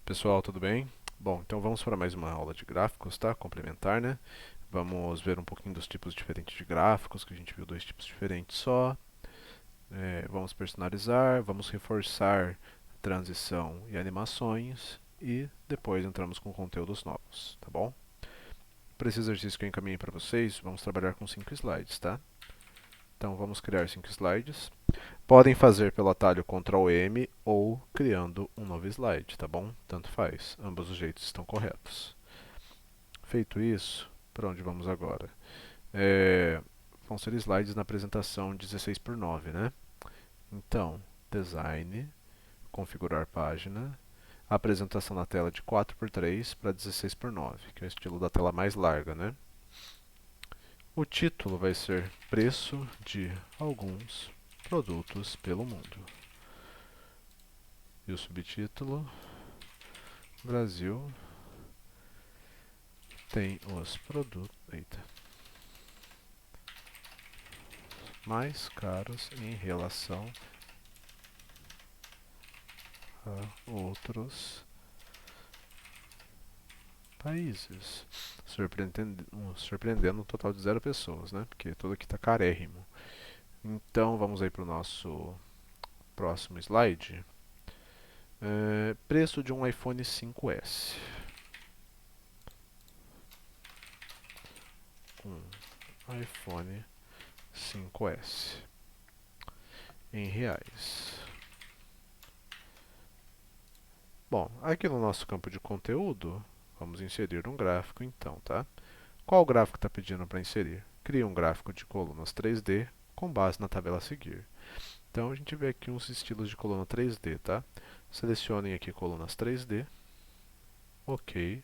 Pessoal, tudo bem? Bom, então vamos para mais uma aula de gráficos, tá? Complementar, né? Vamos ver um pouquinho dos tipos diferentes de gráficos, que a gente viu dois tipos diferentes só. Vamos personalizar, vamos reforçar transição e animações e depois entramos com conteúdos novos, tá bom? Para esse exercício que eu encaminhei para vocês, vamos trabalhar com 5 slides, tá? Então vamos criar 5 slides. Podem fazer pelo atalho Ctrl M ou criando um novo slide, tá bom? Tanto faz, ambos os jeitos estão corretos. Feito isso, para onde vamos agora? Vão ser slides na apresentação 16 por 9, né? Então, Design, Configurar Página, apresentação na tela de 4 por 3 para 16 por 9, que é o estilo da tela mais larga, né? O título vai ser Preço de alguns produtos pelo mundo. E o subtítulo, Brasil tem os produtos mais caros em relação a outros países. Surpreendendo um total de 0 pessoas, né? Porque tudo aqui está carérrimo. Então vamos aí para o nosso próximo slide. Preço de um iPhone 5S. Um iPhone 5S em reais. Bom, aqui no nosso campo de conteúdo, vamos inserir um gráfico então, tá? Qual o gráfico está pedindo para inserir? Crie um gráfico de colunas 3D com base na tabela a seguir. Então a gente vê aqui uns estilos de coluna 3D, tá? Selecionem aqui colunas 3D. Ok.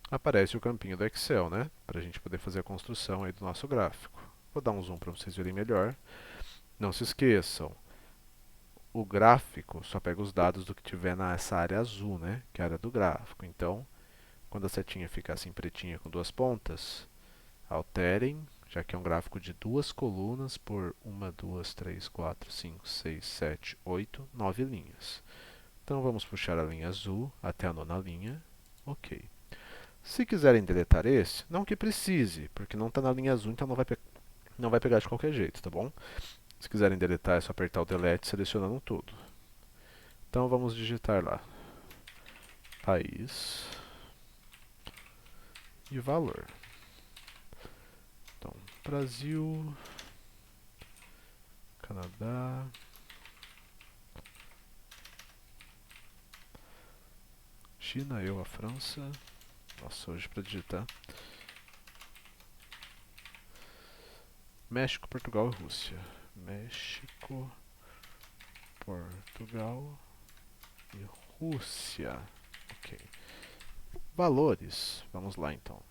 Aparece o campinho do Excel, né? Para a gente poder fazer a construção aí do nosso gráfico. Vou dar um zoom para vocês verem melhor. Não se esqueçam, o gráfico só pega os dados do que tiver nessa área azul, né? Que é a área do gráfico. Então, quando a setinha ficar assim pretinha com duas pontas, alterem, já que é um gráfico de duas colunas por 9 linhas. Então vamos puxar a linha azul até a nona linha. Ok. Se quiserem deletar esse, não que precise, porque não está na linha azul, então não vai pegar de qualquer jeito, tá bom? Se quiserem deletar, é só apertar o delete selecionando tudo. Então vamos digitar lá país e valor. Então, Brasil, Canadá, China, eu, a França. Nossa, hoje para digitar. México, Portugal e Rússia. México, Portugal e Rússia. Ok. Valores. Vamos lá então.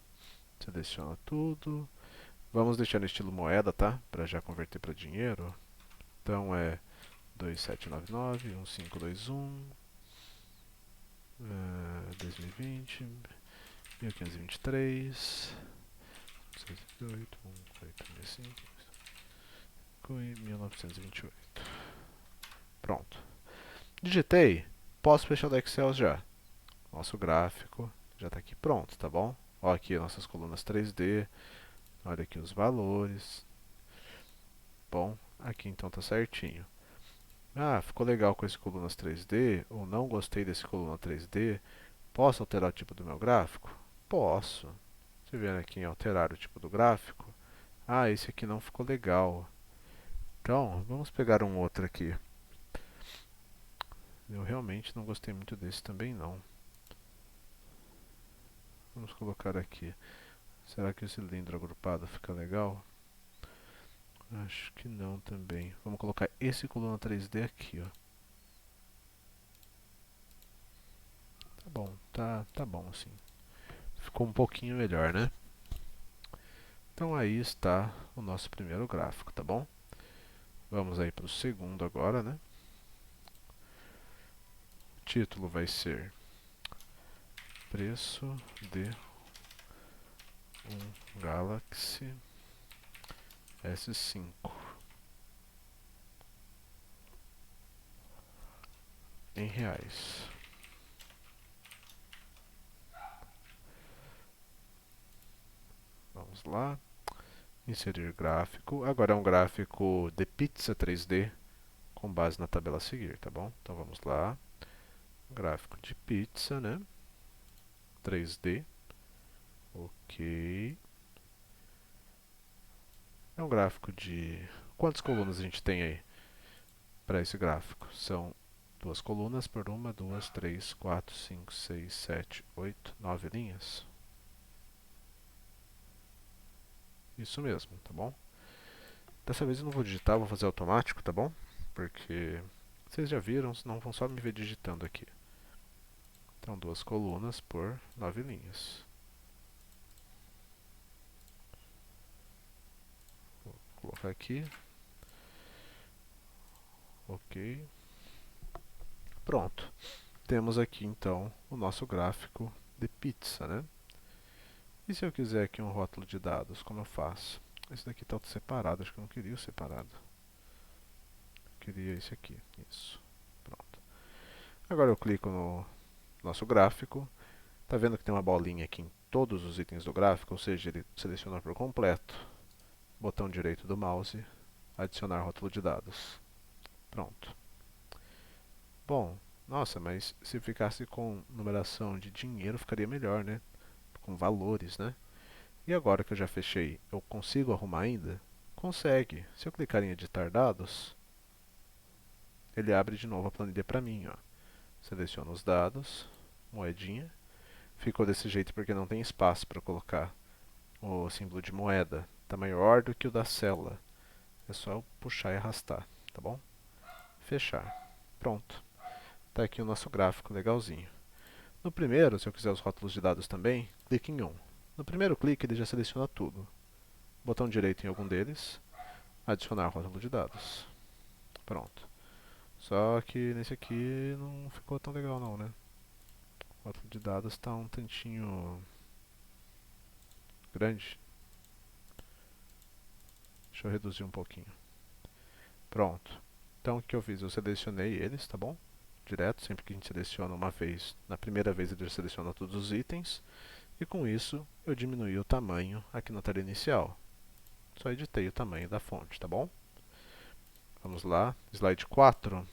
Seleciona tudo. Vamos deixar no estilo moeda, tá? Para já converter para dinheiro. Então é 2799, 1521, 2020, 1523, 608, 145 e 1928. Pronto. Digitei. Posso fechar o Excel já. Nosso gráfico já está aqui pronto, tá bom? Olha aqui nossas colunas 3D. Olha aqui os valores. Bom, aqui então tá certinho. Ah, ficou legal com esse colunas 3D, ou não gostei desse coluna 3D. Posso alterar o tipo do meu gráfico? Posso. Você vendo aqui em alterar o tipo do gráfico. Ah, esse aqui não ficou legal. Então, vamos pegar um outro aqui. Eu realmente não gostei muito desse também não. Vamos colocar aqui. Será que o cilindro agrupado fica legal? Acho que não também. Vamos colocar esse coluna 3D aqui, ó. Tá bom, tá bom assim. Ficou um pouquinho melhor, né? Então aí está o nosso primeiro gráfico, tá bom? Vamos aí para o segundo agora, né? O título vai ser Preço de um Galaxy S5 em reais. lá, inserir gráfico. Agora é um gráfico de pizza 3D com base na tabela a seguir, tá bom? Então vamos lá, gráfico de pizza, né? 3D, ok. É um gráfico de... Quantas colunas a gente tem aí para esse gráfico? São duas colunas por uma, duas, três, quatro, cinco, seis, sete, oito, 9 linhas. Isso mesmo, tá bom? Dessa vez eu não vou digitar, vou fazer automático, tá bom? Porque vocês já viram, senão vão só me ver digitando aqui. Então, duas colunas por 9 linhas. Vou colocar aqui. Ok. Pronto. Temos aqui então o nosso gráfico de pizza, né? E se eu quiser aqui um rótulo de dados, como eu faço? Esse daqui está separado, acho que eu não queria o separado. Eu queria esse aqui, isso. Pronto. Agora eu clico no nosso gráfico. Tá vendo que tem uma bolinha aqui em todos os itens do gráfico, ou seja, ele seleciona por completo. Botão direito do mouse, adicionar rótulo de dados. Pronto. Bom, nossa, mas se ficasse com numeração de dinheiro ficaria melhor, né? Com valores, né? E agora que eu já fechei, eu consigo arrumar ainda? Consegue. Se eu clicar em editar dados, ele abre de novo a planilha para mim, ó. Seleciono os dados, moedinha. Ficou desse jeito porque não tem espaço para colocar o símbolo de moeda. Está maior do que o da célula. É só eu puxar e arrastar, tá bom? Fechar. Pronto. Está aqui o nosso gráfico legalzinho. No primeiro, se eu quiser os rótulos de dados também, clique em um. No primeiro clique ele já seleciona tudo. Botão direito em algum deles, adicionar rótulo de dados. Pronto. Só que nesse aqui não ficou tão legal não, né? O rótulo de dados está um tantinho grande. Deixa eu reduzir um pouquinho. Pronto. Então o que eu fiz? Eu selecionei eles, tá bom? Direto, sempre que a gente seleciona uma vez, na primeira vez ele seleciona todos os itens. E com isso eu diminuí o tamanho aqui na tela inicial. Só editei o tamanho da fonte, tá bom? Vamos lá, slide 4.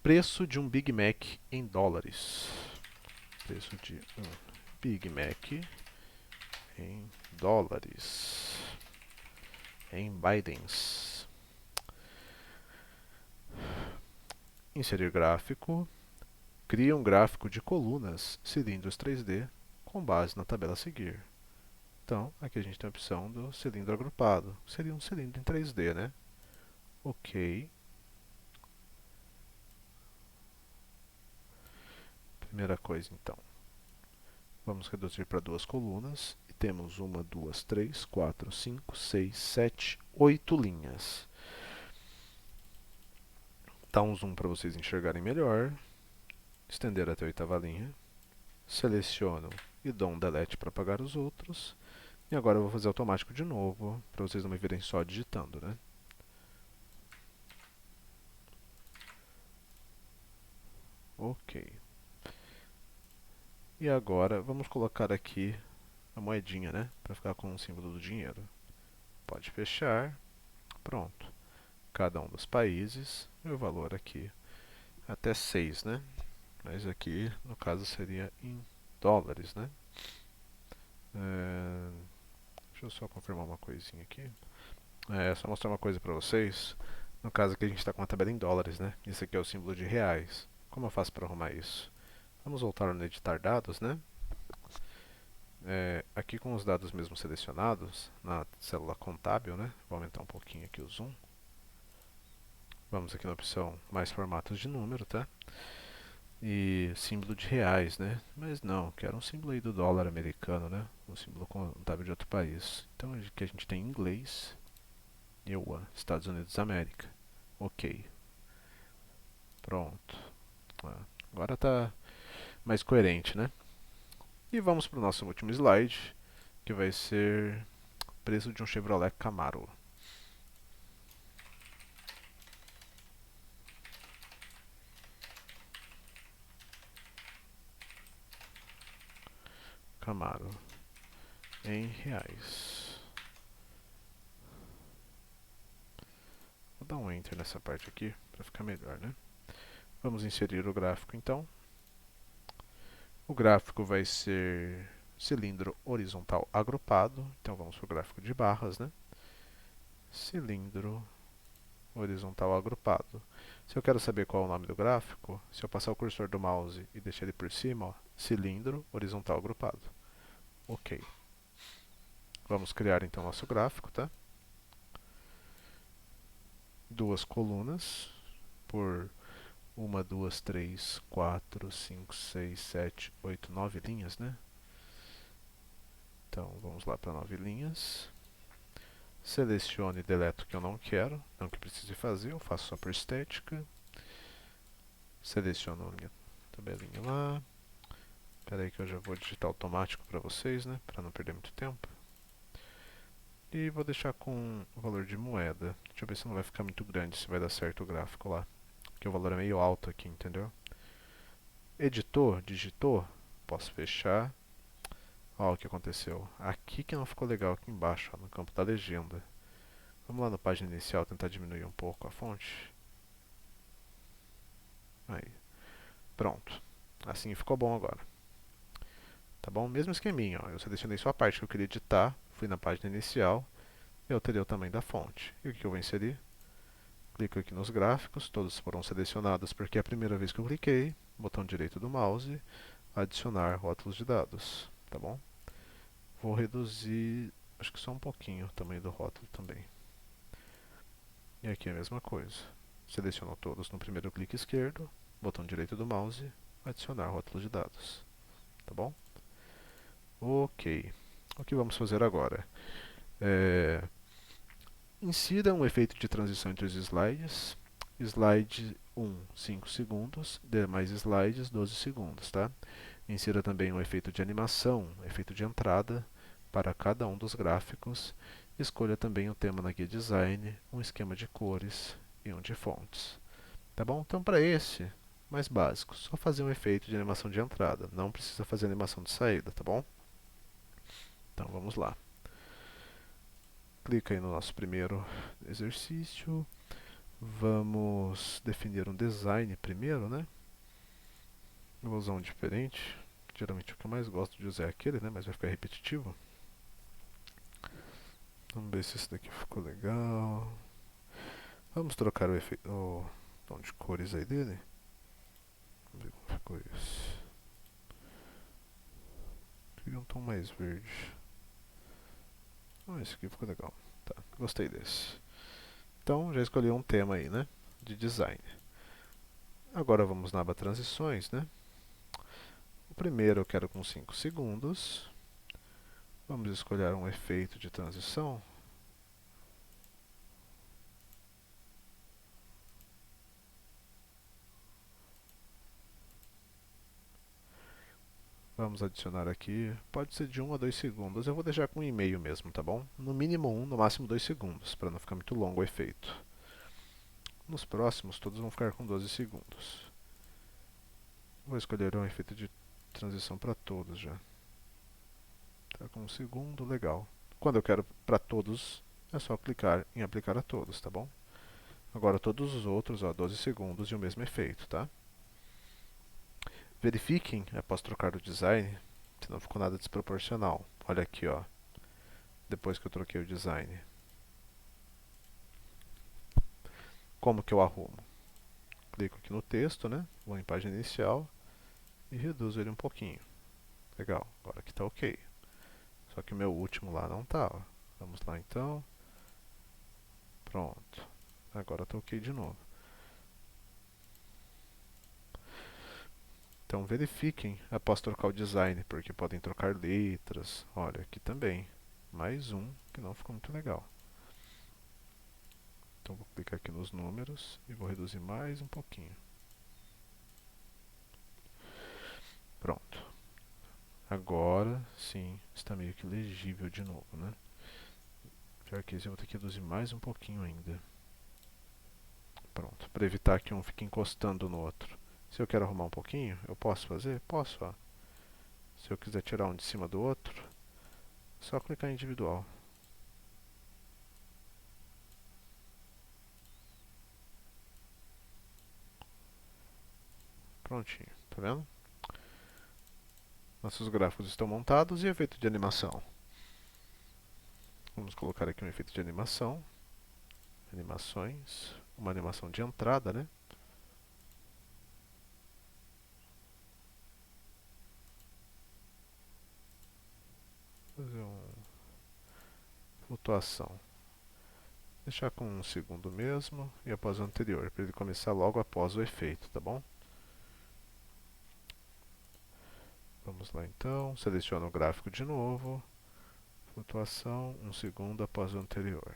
Preço de um Big Mac em dólares. Preço de um Big Mac em dólares. Em Bidens. Inserir gráfico. Cria um gráfico de colunas, cilindros 3D, com base na tabela a seguir. Então, aqui a gente tem a opção do cilindro agrupado. Seria um cilindro em 3D, né? Ok. Primeira coisa, então. Vamos reduzir para duas colunas. E temos uma, duas, três, quatro, cinco, seis, sete, 8 linhas. Dá um zoom para vocês enxergarem melhor. Estender até a oitava linha. Seleciono e dou um delete para apagar os outros. E agora eu vou fazer automático de novo, para vocês não me verem só digitando, né? Ok. E agora vamos colocar aqui a moedinha, né? Para ficar com o símbolo do dinheiro. Pode fechar. Pronto. Cada um dos países. E o valor aqui até 6, né? Mas aqui, no caso, seria em dólares, né? Deixa eu só confirmar uma coisinha aqui. Só mostrar uma coisa para vocês. No caso aqui a gente está com uma tabela em dólares, né? Esse aqui é o símbolo de reais. Como eu faço para arrumar isso? Vamos voltar no editar dados, né? Aqui com os dados mesmo selecionados, na célula contábil, né? Vou aumentar um pouquinho aqui o zoom. Vamos aqui na opção mais formatos de número, tá? E símbolo de reais, né? Mas não, quero um símbolo aí do dólar americano, né? Um símbolo contábil de outro país. Então aqui a gente tem inglês, EUA, Estados Unidos da América. Ok. Pronto. Agora tá mais coerente, né? E vamos para o nosso último slide, que vai ser preço de um Chevrolet Camaro. Camaro. em reais. Vou dar um Enter nessa parte aqui para ficar melhor, né? Vamos inserir o gráfico então. O gráfico vai ser cilindro horizontal agrupado. Então vamos para o gráfico de barras, né? Cilindro horizontal agrupado. Se eu quero saber qual é o nome do gráfico, se eu passar o cursor do mouse e deixar ele por cima, ó, cilindro horizontal agrupado. Ok. Vamos criar então nosso gráfico, tá? Duas colunas por 1, 2, 3, 4, 5, 6, 7, 8, 9 linhas, né? Então vamos lá para 9 linhas. Selecione e deleto o que eu não quero, não que precise fazer, eu faço só por estética. Seleciono a minha tabelinha lá. Espera aí que eu já vou digitar automático para vocês, né? Para não perder muito tempo. E vou deixar com o valor de moeda. Deixa eu ver se não vai ficar muito grande, se vai dar certo o gráfico lá. Porque o valor é meio alto aqui, entendeu? Editor, digitou, posso fechar. Olha o que aconteceu. Aqui que não ficou legal, aqui embaixo, ó, no campo da legenda. Vamos lá na página inicial tentar diminuir um pouco a fonte. Aí, pronto. Assim ficou bom agora. Tá bom? Mesmo esqueminha, ó. Eu selecionei só a parte que eu queria editar, fui na página inicial, e alterei o tamanho da fonte. E o que eu vou inserir? Clico aqui nos gráficos, todos foram selecionados porque é a primeira vez que eu cliquei. Botão direito do mouse, adicionar rótulos de dados, tá bom? Vou reduzir, acho que só um pouquinho o tamanho do rótulo também. E aqui é a mesma coisa. Seleciono todos no primeiro clique esquerdo, botão direito do mouse, adicionar rótulos de dados, tá bom? Ok. O que vamos fazer agora? Insira um efeito de transição entre os slides. Slide 1, 5 segundos. Demais slides, 12 segundos, tá? Insira também um efeito de animação, efeito de entrada, para cada um dos gráficos. Escolha também o tema na guia design, um esquema de cores e um de fontes. Tá bom? Então, para esse, mais básico, só fazer um efeito de animação de entrada. Não precisa fazer animação de saída, tá bom? Então, vamos lá. Clica aí no nosso primeiro exercício. Vamos definir um design primeiro, né? Eu vou usar um diferente. Geralmente o que eu mais gosto de usar é aquele, né? Mas vai ficar repetitivo. Vamos ver se esse daqui ficou legal. Vamos trocar o tom de cores aí dele. Vamos ver como ficou esse. Queria um tom mais verde. Esse aqui ficou legal. Tá, gostei desse. Então já escolhi um tema aí, né? De design. Agora vamos na aba transições, né? O primeiro eu quero com 5 segundos. Vamos escolher um efeito de transição. Vamos adicionar aqui, pode ser de 1 a 2 segundos, eu vou deixar com 1,5 mesmo, tá bom? No mínimo 1, no máximo 2 segundos, para não ficar muito longo o efeito. Nos próximos, todos vão ficar com 12 segundos. Vou escolher um efeito de transição para todos já. Tá com 1 segundo, legal. Quando eu quero para todos, é só clicar em aplicar a todos, tá bom? Agora todos os outros, ó, 12 segundos e o mesmo efeito, tá? Verifiquem, após trocar o design, se não ficou nada desproporcional. Olha aqui, ó, depois que eu troquei o design. Como que eu arrumo? Clico aqui no texto, né? Vou em página inicial e reduzo ele um pouquinho. Legal, agora aqui está ok. Só que o meu último lá não tá, ó. Vamos lá então. Pronto. Agora está ok de novo. Então verifiquem após trocar o design, porque podem trocar letras. Olha, aqui também. Mais um que não ficou muito legal. Então vou clicar aqui nos números e vou reduzir mais um pouquinho. Pronto. Agora sim está meio que legível de novo, né? Pior que esse eu vou ter que reduzir mais um pouquinho ainda. Pronto, para evitar que um fique encostando no outro. Se eu quero arrumar um pouquinho, eu posso fazer? Posso, ó. Se eu quiser tirar um de cima do outro, Só clicar em individual. Prontinho, tá vendo? Nossos gráficos estão montados e efeito de animação. Vamos colocar aqui um efeito de animação. Animações. Uma animação de entrada, né? Fazer uma flutuação. Deixar com um segundo mesmo e após o anterior, para ele começar logo após o efeito, tá bom? Vamos lá então, seleciono o gráfico de novo, flutuação, um segundo após o anterior.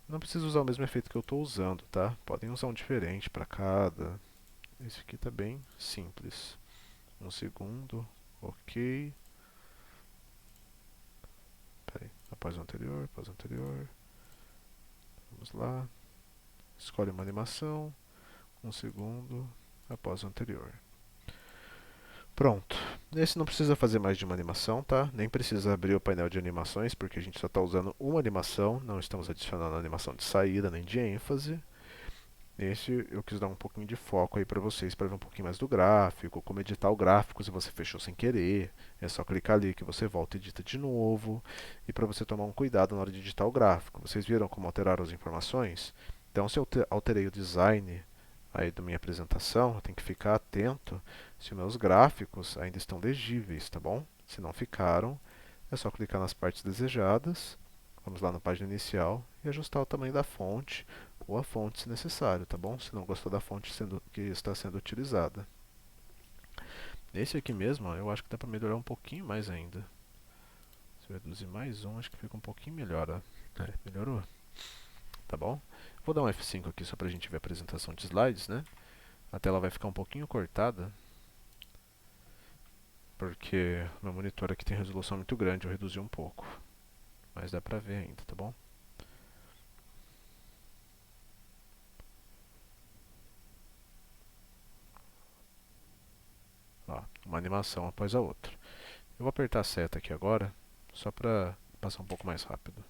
Não precisa usar o mesmo efeito que eu estou usando, tá? Podem usar um diferente para cada. Esse aqui está bem simples. Um segundo, ok. Peraí, após o anterior, após o anterior. Vamos lá. Escolhe uma animação, um segundo após o anterior. Pronto. Esse não precisa fazer mais de uma animação, tá? Nem precisa abrir o painel de animações, porque a gente só está usando uma animação, não estamos adicionando animação de saída nem de ênfase. Esse eu quis dar um pouquinho de foco aí para vocês, para ver um pouquinho mais do gráfico, como editar o gráfico se você fechou sem querer. É só clicar ali que você volta e edita de novo. E para você tomar um cuidado na hora de editar o gráfico. Vocês viram como alteraram as informações? Então, se eu alterei o design aí da minha apresentação, eu tenho que ficar atento se os meus gráficos ainda estão legíveis, tá bom? Se não ficaram, é só clicar nas partes desejadas. Vamos lá na página inicial e ajustar o tamanho da fonte ou a fonte se necessário, tá bom? Se não gostou da fonte que está sendo utilizada. Esse aqui mesmo, ó, eu acho que dá para melhorar um pouquinho mais ainda. Se eu reduzir mais um, acho que fica um pouquinho melhor, ó. Melhorou? Tá bom? Vou dar um F5 aqui só para a gente ver a apresentação de slides, né? A tela vai ficar um pouquinho cortada, porque meu monitor aqui tem resolução muito grande, eu reduzi um pouco. Mas dá pra ver ainda, tá bom? Ó, uma animação após a outra. Eu vou apertar a seta aqui agora, só para passar um pouco mais rápido.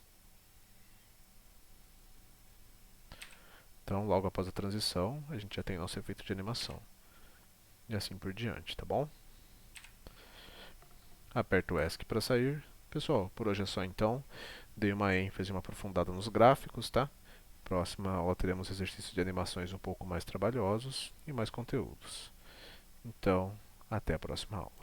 Então, logo após a transição, a gente já tem nosso efeito de animação. E assim por diante, tá bom? Aperto o ESC para sair. Pessoal, por hoje é só então. Dei uma ênfase e uma aprofundada nos gráficos, tá? Próxima aula teremos exercícios de animações um pouco mais trabalhosos e mais conteúdos. Então, até a próxima aula.